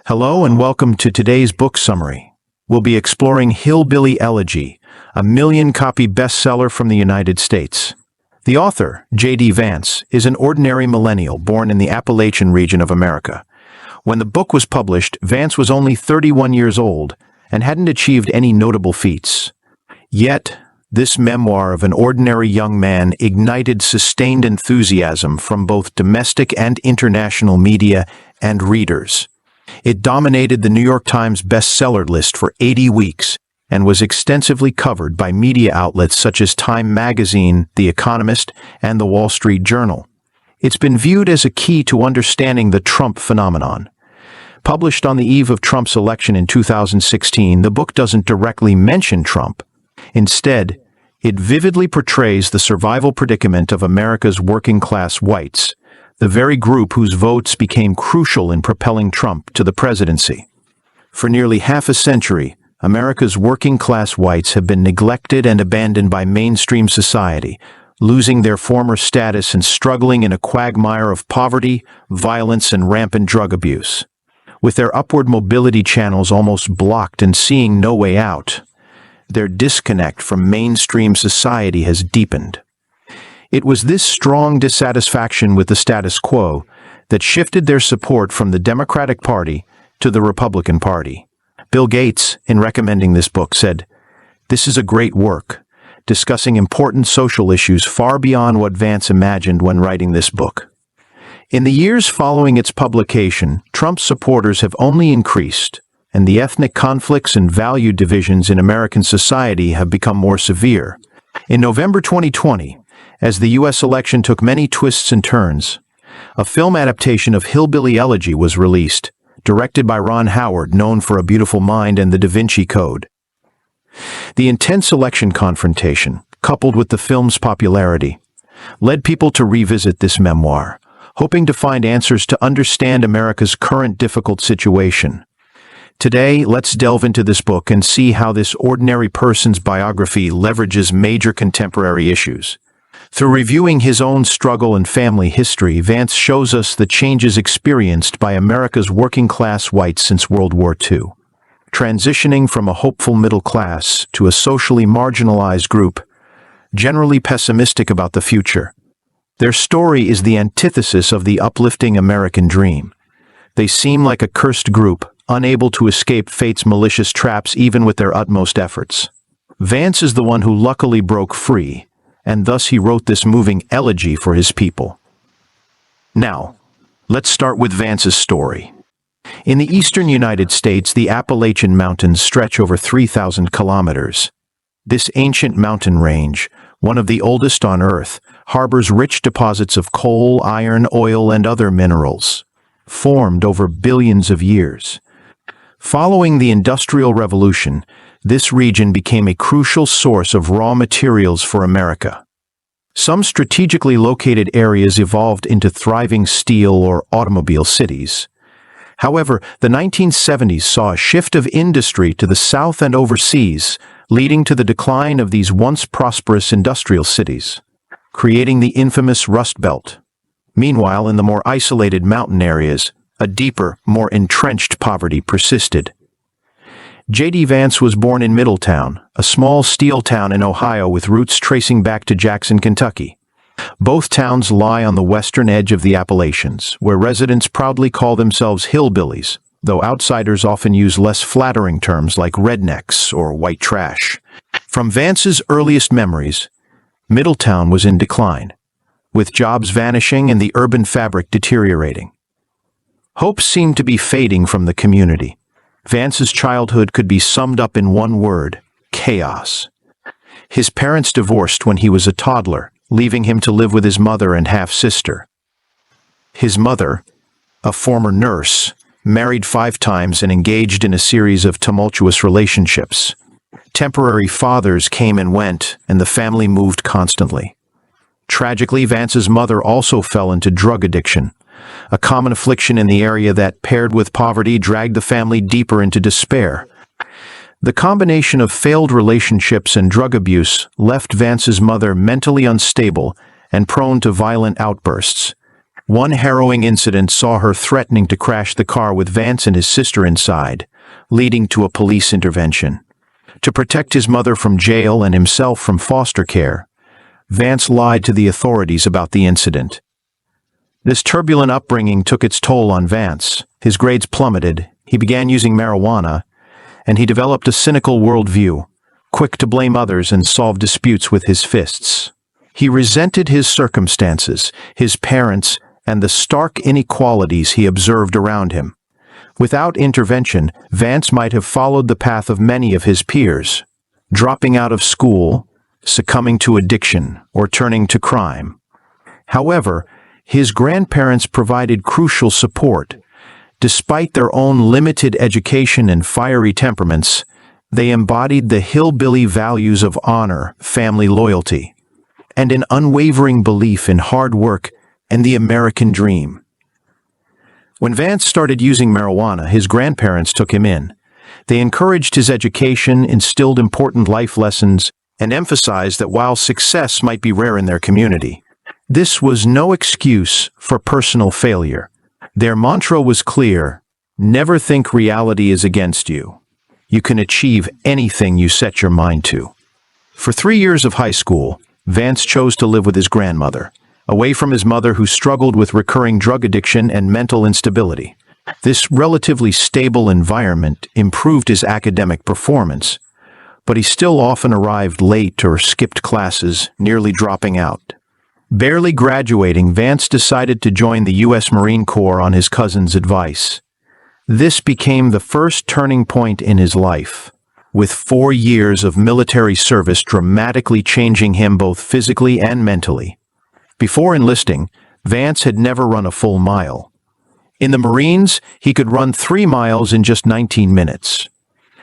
Hello and welcome to today's book summary. We'll be exploring Hillbilly Elegy, a million-copy bestseller from the United States. The author, J.D. Vance, is an ordinary millennial born in the Appalachian region of America. When the book was published, Vance was only 31 years old and hadn't achieved any notable feats. Yet, this memoir of an ordinary young man ignited sustained enthusiasm from both domestic and international media and readers. It dominated the New York Times bestseller list for 80 weeks and was extensively covered by media outlets such as Time magazine, The Economist, and The Wall Street Journal. It's been viewed as a key to understanding the Trump phenomenon. Published on the eve of Trump's election in 2016, the book doesn't directly mention Trump. Instead, it vividly portrays the survival predicament of America's working-class whites, the very group whose votes became crucial in propelling Trump to the presidency. For nearly half a century, America's working-class whites have been neglected and abandoned by mainstream society, losing their former status and struggling in a quagmire of poverty, violence, and rampant drug abuse. With their upward mobility channels almost blocked and seeing no way out, their disconnect from mainstream society has deepened. It was this strong dissatisfaction with the status quo that shifted their support from the Democratic Party to the Republican Party. Bill Gates, in recommending this book, said, "This is a great work, discussing important social issues far beyond what Vance imagined when writing this book." In the years following its publication, Trump's supporters have only increased, and the ethnic conflicts and value divisions in American society have become more severe. In November 2020, as the U.S. election took many twists and turns, a film adaptation of Hillbilly Elegy was released, directed by Ron Howard, known for A Beautiful Mind and The Da Vinci Code. The intense election confrontation, coupled with the film's popularity, led people to revisit this memoir, hoping to find answers to understand America's current difficult situation. Today, let's delve into this book and see how this ordinary person's biography leverages major contemporary issues. Through reviewing his own struggle and family history, Vance shows us the changes experienced by America's working-class whites since World War II, transitioning from a hopeful middle class to a socially marginalized group, generally pessimistic about the future. Their story is the antithesis of the uplifting American dream. They seem like a cursed group, unable to escape fate's malicious traps even with their utmost efforts. Vance is the one who luckily broke free, and thus he wrote this moving elegy for his people. Now, let's start with Vance's story. In the eastern United States, the Appalachian Mountains stretch over 3,000 kilometers. This ancient mountain range, one of the oldest on Earth, harbors rich deposits of coal, iron, oil, and other minerals, formed over billions of years. Following the Industrial Revolution, this region became a crucial source of raw materials for America. Some strategically located areas evolved into thriving steel or automobile cities. However, the 1970s saw a shift of industry to the south and overseas, leading to the decline of these once prosperous industrial cities, creating the infamous Rust Belt. Meanwhile, in the more isolated mountain areas, a deeper, more entrenched poverty persisted. J.D. Vance was born in Middletown, a small steel town in Ohio with roots tracing back to Jackson, Kentucky. Both towns lie on the western edge of the Appalachians, where residents proudly call themselves hillbillies, though outsiders often use less flattering terms like rednecks or white trash. From Vance's earliest memories, Middletown was in decline, with jobs vanishing and the urban fabric deteriorating. Hope seemed to be fading from the community. Vance's childhood could be summed up in one word: chaos. His parents divorced when he was a toddler, leaving him to live with his mother and half-sister. His mother, a former nurse, married 5 times and engaged in a series of tumultuous relationships. Temporary fathers came and went, and the family moved constantly. Tragically, Vance's mother also fell into drug addiction, a common affliction in the area that, paired with poverty, dragged the family deeper into despair. The combination of failed relationships and drug abuse left Vance's mother mentally unstable and prone to violent outbursts. One harrowing incident saw her threatening to crash the car with Vance and his sister inside, leading to a police intervention. To protect his mother from jail and himself from foster care, Vance lied to the authorities about the incident. This turbulent upbringing took its toll on Vance. His grades plummeted, he began using marijuana, and he developed a cynical worldview, quick to blame others and solve disputes with his fists. He resented his circumstances, his parents, and the stark inequalities he observed around him. Without intervention, Vance might have followed the path of many of his peers, dropping out of school, succumbing to addiction, or turning to crime. However, his grandparents provided crucial support. Despite their own limited education and fiery temperaments, they embodied the hillbilly values of honor, family loyalty, and an unwavering belief in hard work and the American dream. When Vance started using marijuana, his grandparents took him in. They encouraged his education, instilled important life lessons, and emphasized that while success might be rare in their community, this was no excuse for personal failure. Their mantra was clear: never think reality is against you. You can achieve anything you set your mind to. For 3 years of high school, Vance chose to live with his grandmother, away from his mother who struggled with recurring drug addiction and mental instability. This relatively stable environment improved his academic performance, but he still often arrived late or skipped classes, nearly dropping out. Barely graduating, Vance decided to join the U.S. Marine Corps on his cousin's advice. This became the first turning point in his life, with 4 years of military service dramatically changing him both physically and mentally. Before enlisting, Vance had never run a full mile. In the Marines, he could run 3 miles in just 19 minutes.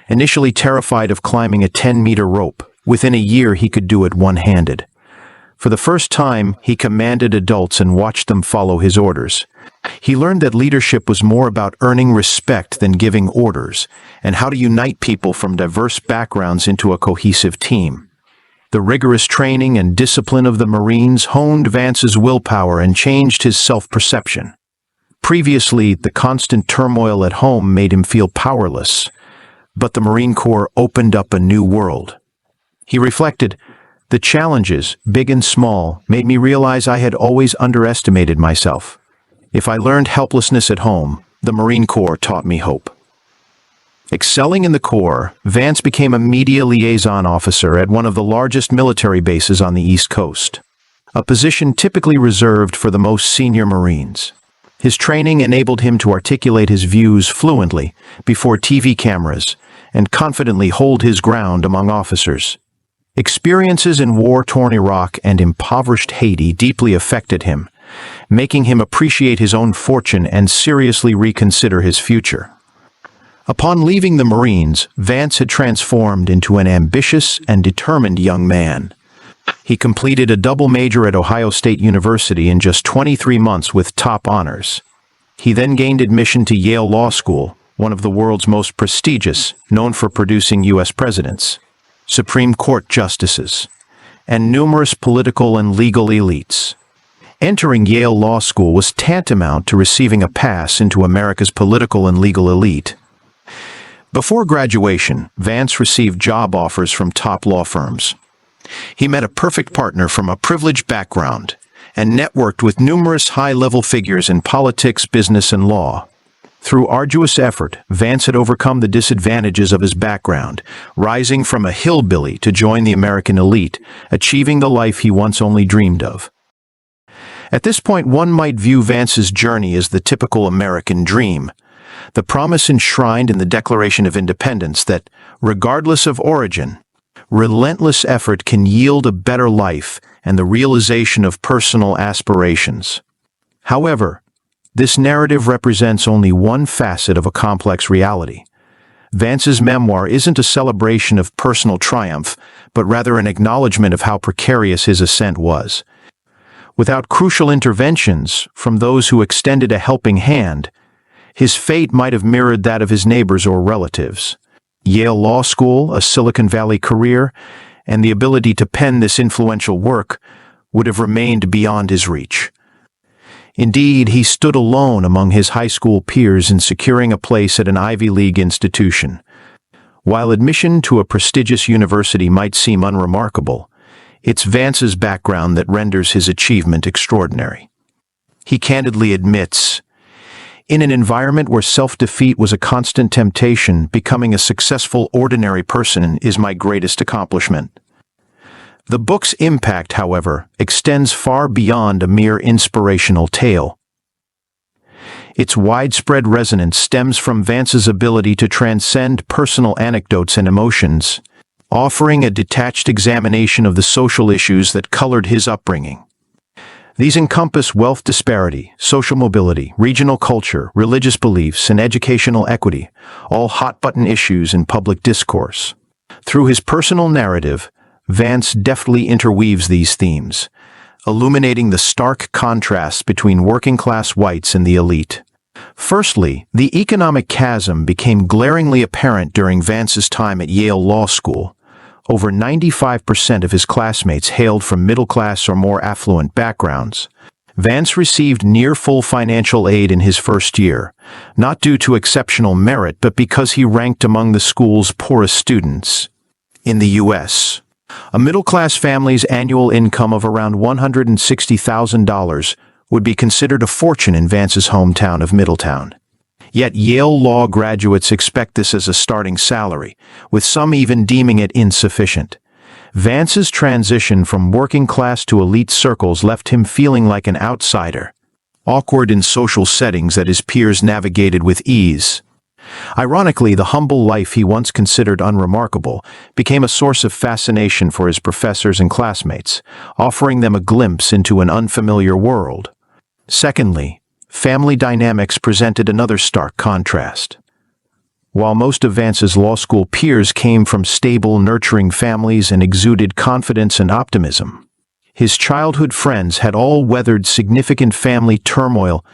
Initially terrified of climbing a 10-meter rope, within a year he could do it one-handed. For the first time, he commanded adults and watched them follow his orders. He learned that leadership was more about earning respect than giving orders, and how to unite people from diverse backgrounds into a cohesive team. The rigorous training and discipline of the Marines honed Vance's willpower and changed his self-perception. Previously, the constant turmoil at home made him feel powerless, but the Marine Corps opened up a new world. He reflected, "The challenges, big and small, made me realize I had always underestimated myself. If I learned helplessness at home, the Marine Corps taught me hope." Excelling in the Corps, Vance became a media liaison officer at one of the largest military bases on the East Coast, a position typically reserved for the most senior Marines. His training enabled him to articulate his views fluently before TV cameras and confidently hold his ground among officers. Experiences in war-torn Iraq and impoverished Haiti deeply affected him, making him appreciate his own fortune and seriously reconsider his future. Upon leaving the Marines, Vance had transformed into an ambitious and determined young man. He completed a double major at Ohio State University in just 23 months with top honors. He then gained admission to Yale Law School, one of the world's most prestigious, known for producing U.S. presidents, Supreme Court justices, and numerous political and legal elites. Entering Yale Law School was tantamount to receiving a pass into America's political and legal elite. Before graduation, Vance received job offers from top law firms. He met a perfect partner from a privileged background and networked with numerous high-level figures in politics, business, and law. Through arduous effort, Vance had overcome the disadvantages of his background, rising from a hillbilly to join the American elite, achieving the life he once only dreamed of. At this point, one might view Vance's journey as the typical American dream, the promise enshrined in the Declaration of Independence that, regardless of origin, relentless effort can yield a better life and the realization of personal aspirations. However, this narrative represents only one facet of a complex reality. Vance's memoir isn't a celebration of personal triumph, but rather an acknowledgement of how precarious his ascent was. Without crucial interventions from those who extended a helping hand, his fate might have mirrored that of his neighbors or relatives. Yale Law School, a Silicon Valley career, and the ability to pen this influential work would have remained beyond his reach. Indeed, he stood alone among his high school peers in securing a place at an Ivy League institution. While admission to a prestigious university might seem unremarkable, it's Vance's background that renders his achievement extraordinary. He candidly admits, "In an environment where self-defeat was a constant temptation, becoming a successful ordinary person is my greatest accomplishment." The book's impact, however, extends far beyond a mere inspirational tale. Its widespread resonance stems from Vance's ability to transcend personal anecdotes and emotions, offering a detached examination of the social issues that colored his upbringing. These encompass wealth disparity, social mobility, regional culture, religious beliefs, and educational equity, all hot-button issues in public discourse. Through his personal narrative, Vance deftly interweaves these themes, illuminating the stark contrasts between working-class whites and the elite. Firstly, the economic chasm became glaringly apparent during Vance's time at Yale Law School. Over 95% of his classmates hailed from middle-class or more affluent backgrounds. Vance received near-full financial aid in his first year, not due to exceptional merit but because he ranked among the school's poorest students. In the U.S., a middle-class family's annual income of around $160,000 would be considered a fortune in Vance's hometown of Middletown. Yet Yale Law graduates expect this as a starting salary, with some even deeming it insufficient. Vance's transition from working class to elite circles left him feeling like an outsider, awkward in social settings that his peers navigated with ease. Ironically, the humble life he once considered unremarkable became a source of fascination for his professors and classmates, offering them a glimpse into an unfamiliar world. Secondly, family dynamics presented another stark contrast. While most of Vance's law school peers came from stable, nurturing families and exuded confidence and optimism, his childhood friends had all weathered significant family turmoil,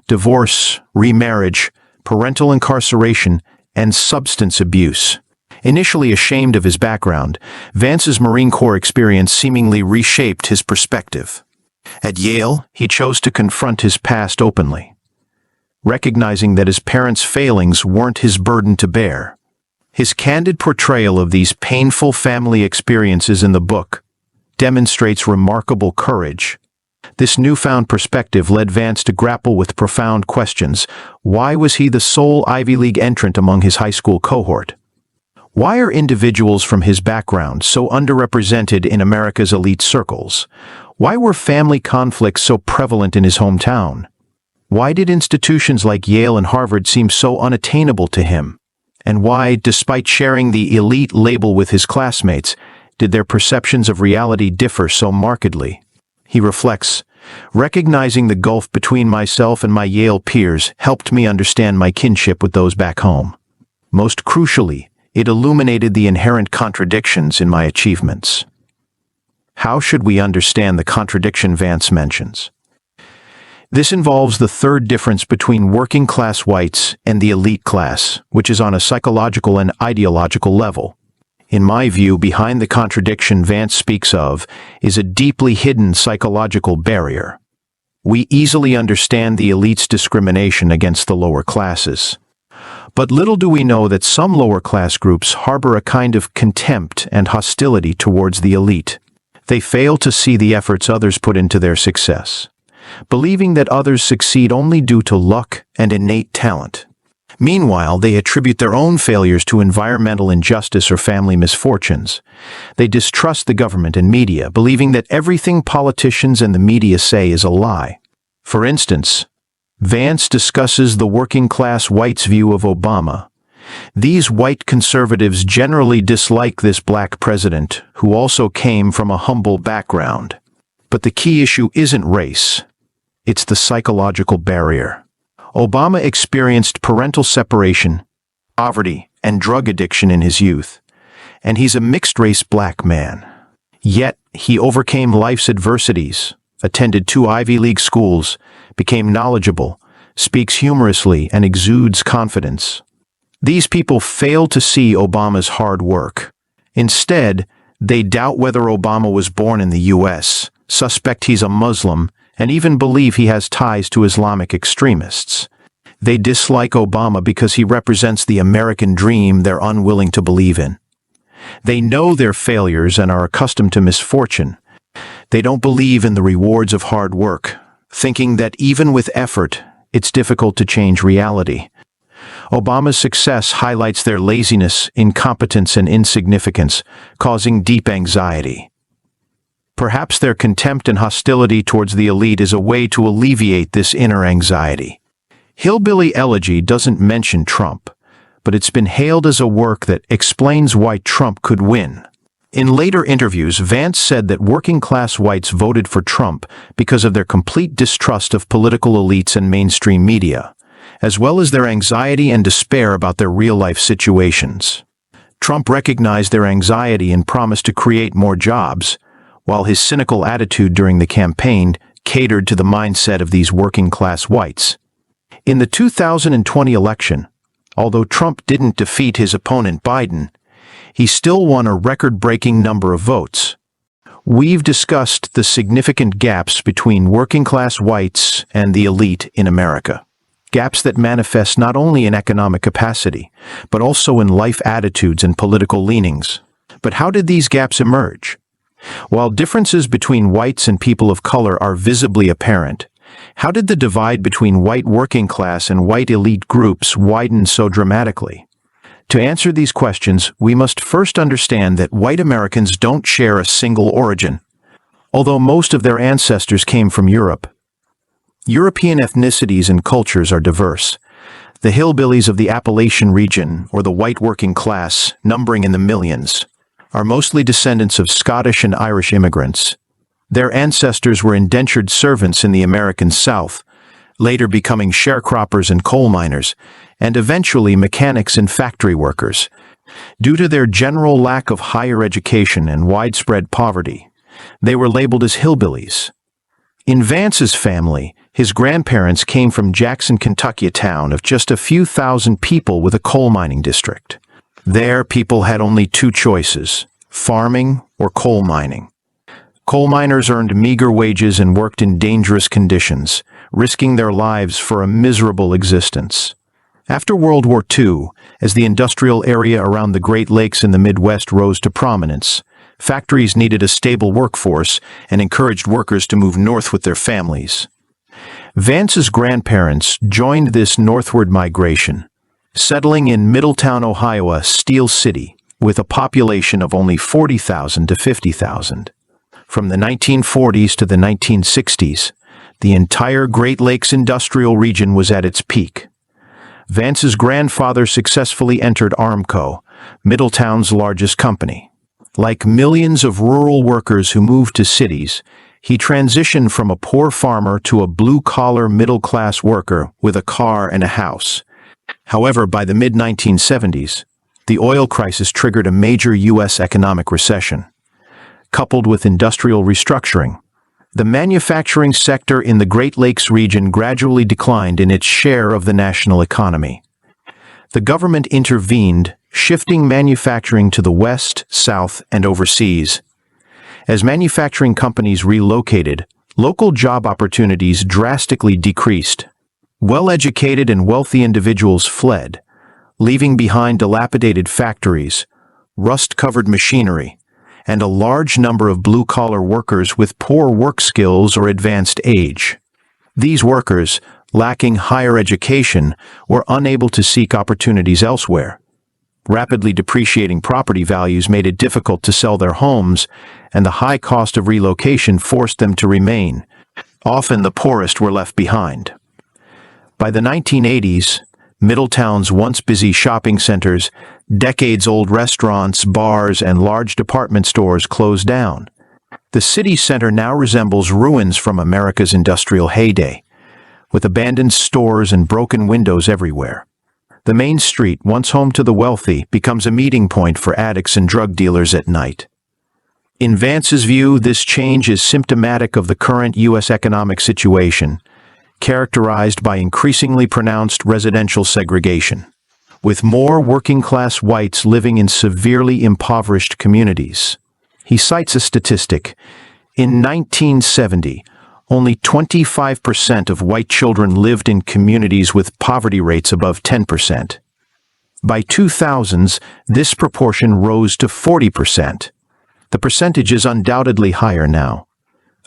divorce, remarriage, parental incarceration, and substance abuse. Initially ashamed of his background, Vance's Marine Corps experience seemingly reshaped his perspective. At Yale, he chose to confront his past openly, recognizing that his parents' failings weren't his burden to bear. His candid portrayal of these painful family experiences in the book demonstrates remarkable courage. This newfound perspective led Vance to grapple with profound questions. Why was he the sole Ivy League entrant among his high school cohort? Why are individuals from his background so underrepresented in America's elite circles? Why were family conflicts so prevalent in his hometown? Why did institutions like Yale and Harvard seem so unattainable to him? And why, despite sharing the elite label with his classmates, did their perceptions of reality differ so markedly? He reflects, "Recognizing the gulf between myself and my Yale peers helped me understand my kinship with those back home. Most crucially, it illuminated the inherent contradictions in my achievements." How should we understand the contradiction Vance mentions? This involves the third difference between working-class whites and the elite class, which is on a psychological and ideological level. In my view, behind the contradiction Vance speaks of is a deeply hidden psychological barrier. We easily understand the elite's discrimination against the lower classes. But little do we know that some lower-class groups harbor a kind of contempt and hostility towards the elite. They fail to see the efforts others put into their success, believing that others succeed only due to luck and innate talent. Meanwhile, they attribute their own failures to environmental injustice or family misfortunes. They distrust the government and media, believing that everything politicians and the media say is a lie. For instance, Vance discusses the working-class whites' view of Obama. These white conservatives generally dislike this black president, who also came from a humble background. But the key issue isn't race. It's the psychological barrier. Obama experienced parental separation, poverty, and drug addiction in his youth, and he's a mixed-race black man. Yet, he overcame life's adversities, attended 2 Ivy League schools, became knowledgeable, speaks humorously, and exudes confidence. These people fail to see Obama's hard work. Instead, they doubt whether Obama was born in the U.S., suspect he's a Muslim, and even believe he has ties to Islamic extremists. They dislike Obama because he represents the American dream they're unwilling to believe in. They know their failures and are accustomed to misfortune. They don't believe in the rewards of hard work, thinking that even with effort, it's difficult to change reality. Obama's success highlights their laziness, incompetence, and insignificance, causing deep anxiety. Perhaps their contempt and hostility towards the elite is a way to alleviate this inner anxiety. Hillbilly Elegy doesn't mention Trump, but it's been hailed as a work that explains why Trump could win. In later interviews, Vance said that working-class whites voted for Trump because of their complete distrust of political elites and mainstream media, as well as their anxiety and despair about their real-life situations. Trump recognized their anxiety and promised to create more jobs, while his cynical attitude during the campaign catered to the mindset of these working-class whites. In the 2020 election, although Trump didn't defeat his opponent Biden, he still won a record-breaking number of votes. We've discussed the significant gaps between working-class whites and the elite in America. Gaps that manifest not only in economic capacity, but also in life attitudes and political leanings. But how did these gaps emerge? While differences between whites and people of color are visibly apparent, how did the divide between white working class and white elite groups widen so dramatically? To answer these questions, we must first understand that white Americans don't share a single origin. Although most of their ancestors came from Europe, European ethnicities and cultures are diverse. The hillbillies of the Appalachian region, or the white working class, numbering in the millions, are mostly descendants of Scottish and Irish immigrants. Their ancestors were indentured servants in the American South, later becoming sharecroppers and coal miners, and eventually mechanics and factory workers. Due to their general lack of higher education and widespread poverty, they were labeled as hillbillies. In Vance's family, his grandparents came from Jackson, Kentucky, a town of just a few thousand people with a coal mining district. There, people had only two choices: farming or coal mining. Coal miners earned meager wages and worked in dangerous conditions, risking their lives for a miserable existence. After World War II, as the industrial area around the Great Lakes in the Midwest rose to prominence, factories needed a stable workforce and encouraged workers to move north with their families. Vance's grandparents joined this northward migration, settling in Middletown, Ohio, a steel city, with a population of only 40,000 to 50,000. From the 1940s to the 1960s, the entire Great Lakes industrial region was at its peak. Vance's grandfather successfully entered Armco, Middletown's largest company. Like millions of rural workers who moved to cities, he transitioned from a poor farmer to a blue-collar middle-class worker with a car and a house. However, by the mid-1970s, the oil crisis triggered a major U.S. economic recession. Coupled with industrial restructuring, the manufacturing sector in the Great Lakes region gradually declined in its share of the national economy. The government intervened, shifting manufacturing to the west, south, and overseas. As manufacturing companies relocated, local job opportunities drastically decreased. Well-educated and wealthy individuals fled, leaving behind dilapidated factories, rust-covered machinery, and a large number of blue-collar workers with poor work skills or advanced age. These workers, lacking higher education, were unable to seek opportunities elsewhere. Rapidly depreciating property values made it difficult to sell their homes, and the high cost of relocation forced them to remain. Often the poorest were left behind. By the 1980s, Middletown's once busy shopping centers, decades-old restaurants, bars, and large department stores closed down. The city center now resembles ruins from America's industrial heyday, with abandoned stores and broken windows everywhere. The main street, once home to the wealthy, becomes a meeting point for addicts and drug dealers at night. In Vance's view, this change is symptomatic of the current U.S. economic situation, characterized by increasingly pronounced residential segregation, with more working-class whites living in severely impoverished communities. He cites a statistic. In 1970, only 25% of white children lived in communities with poverty rates above 10%. By 2000s, this proportion rose to 40%. The percentage is undoubtedly higher now.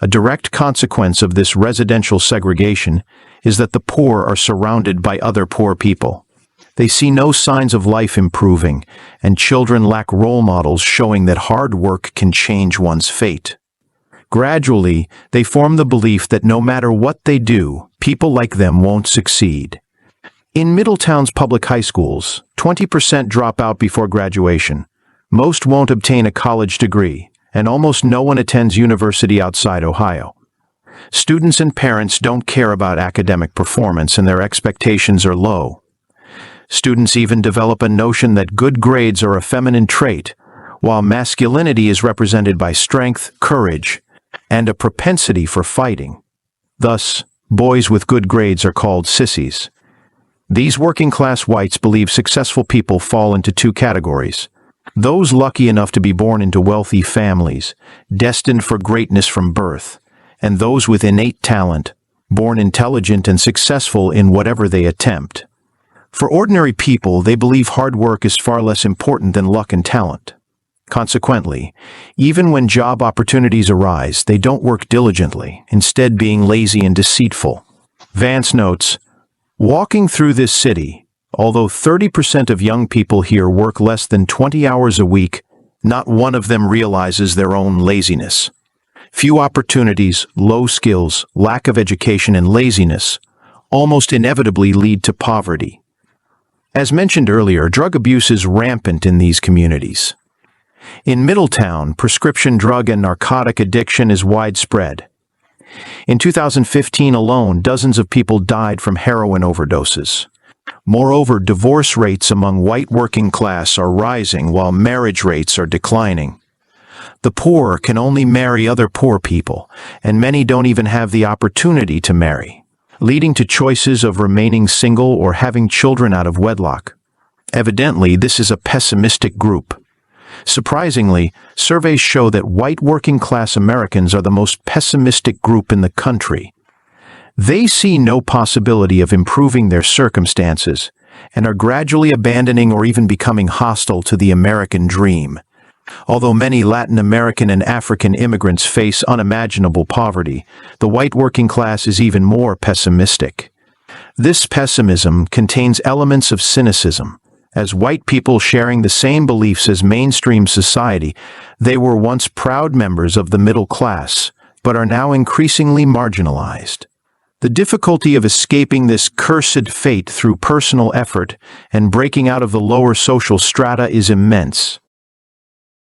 A direct consequence of this residential segregation is that the poor are surrounded by other poor people. They see no signs of life improving, and children lack role models showing that hard work can change one's fate. Gradually, they form the belief that no matter what they do, people like them won't succeed. In Middletown's public high schools, 20% drop out before graduation. Most won't obtain a college degree, and almost no one attends university outside Ohio. Students and parents don't care about academic performance, and their expectations are low. Students even develop a notion that good grades are a feminine trait, while masculinity is represented by strength, courage, and a propensity for fighting. Thus, boys with good grades are called sissies. These working-class whites believe successful people fall into two categories: those lucky enough to be born into wealthy families, destined for greatness from birth, and those with innate talent, born intelligent and successful in whatever they attempt. For ordinary people, they believe hard work is far less important than luck and talent. Consequently, even when job opportunities arise, they don't work diligently, instead being lazy and deceitful. Vance notes, "Walking through this city, although 30% of young people here work less than 20 hours a week, not one of them realizes their own laziness. Few opportunities, low skills, lack of education, and laziness almost inevitably lead to poverty." As mentioned earlier, drug abuse is rampant in these communities. In Middletown, prescription drug and narcotic addiction is widespread. In 2015 alone, dozens of people died from heroin overdoses. Moreover, divorce rates among white working class are rising while marriage rates are declining. The poor can only marry other poor people, and many don't even have the opportunity to marry, leading to choices of remaining single or having children out of wedlock. Evidently, this is a pessimistic group. Surprisingly, surveys show that white working-class Americans are the most pessimistic group in the country. They see no possibility of improving their circumstances and are gradually abandoning or even becoming hostile to the American dream. Although many Latin American and African immigrants face unimaginable poverty, the white working class is even more pessimistic. This pessimism contains elements of cynicism. As white people sharing the same beliefs as mainstream society, they were once proud members of the middle class, but are now increasingly marginalized. The difficulty of escaping this cursed fate through personal effort and breaking out of the lower social strata is immense.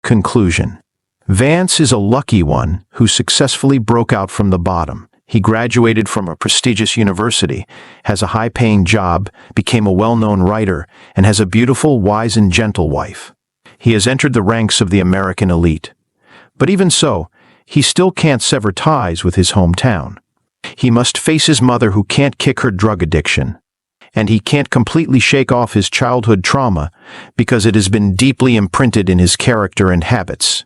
Conclusion. Vance is a lucky one who successfully broke out from the bottom. He graduated from a prestigious university, has a high-paying job, became a well-known writer, and has a beautiful, wise, and gentle wife. He has entered the ranks of the American elite. But even so, he still can't sever ties with his hometown. He must face his mother who can't kick her drug addiction. And he can't completely shake off his childhood trauma because it has been deeply imprinted in his character and habits.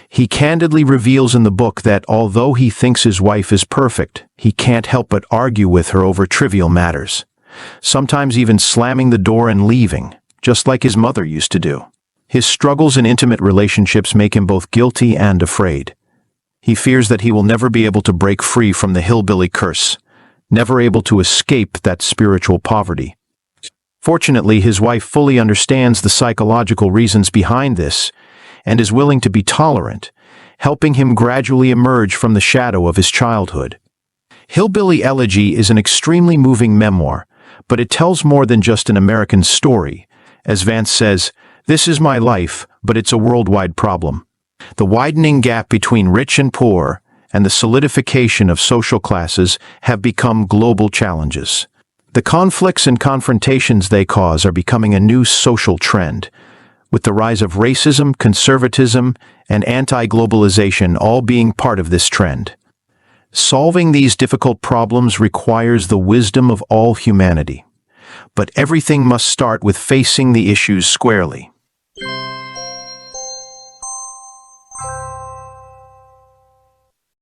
He candidly reveals in the book that although he thinks his wife is perfect, he can't help but argue with her over trivial matters, sometimes even slamming the door and leaving, just like his mother used to do. His struggles in intimate relationships make him both guilty and afraid. He fears that he will never be able to break free from the hillbilly curse, never able to escape that spiritual poverty. Fortunately, his wife fully understands the psychological reasons behind this and is willing to be tolerant, helping him gradually emerge from the shadow of his childhood. Hillbilly Elegy is an extremely moving memoir, but it tells more than just an American story. As Vance says, "This is my life, but it's a worldwide problem." The widening gap between rich and poor and the solidification of social classes have become global challenges. The conflicts and confrontations they cause are becoming a new social trend, with the rise of racism, conservatism, and anti-globalization all being part of this trend. Solving these difficult problems requires the wisdom of all humanity. But everything must start with facing the issues squarely.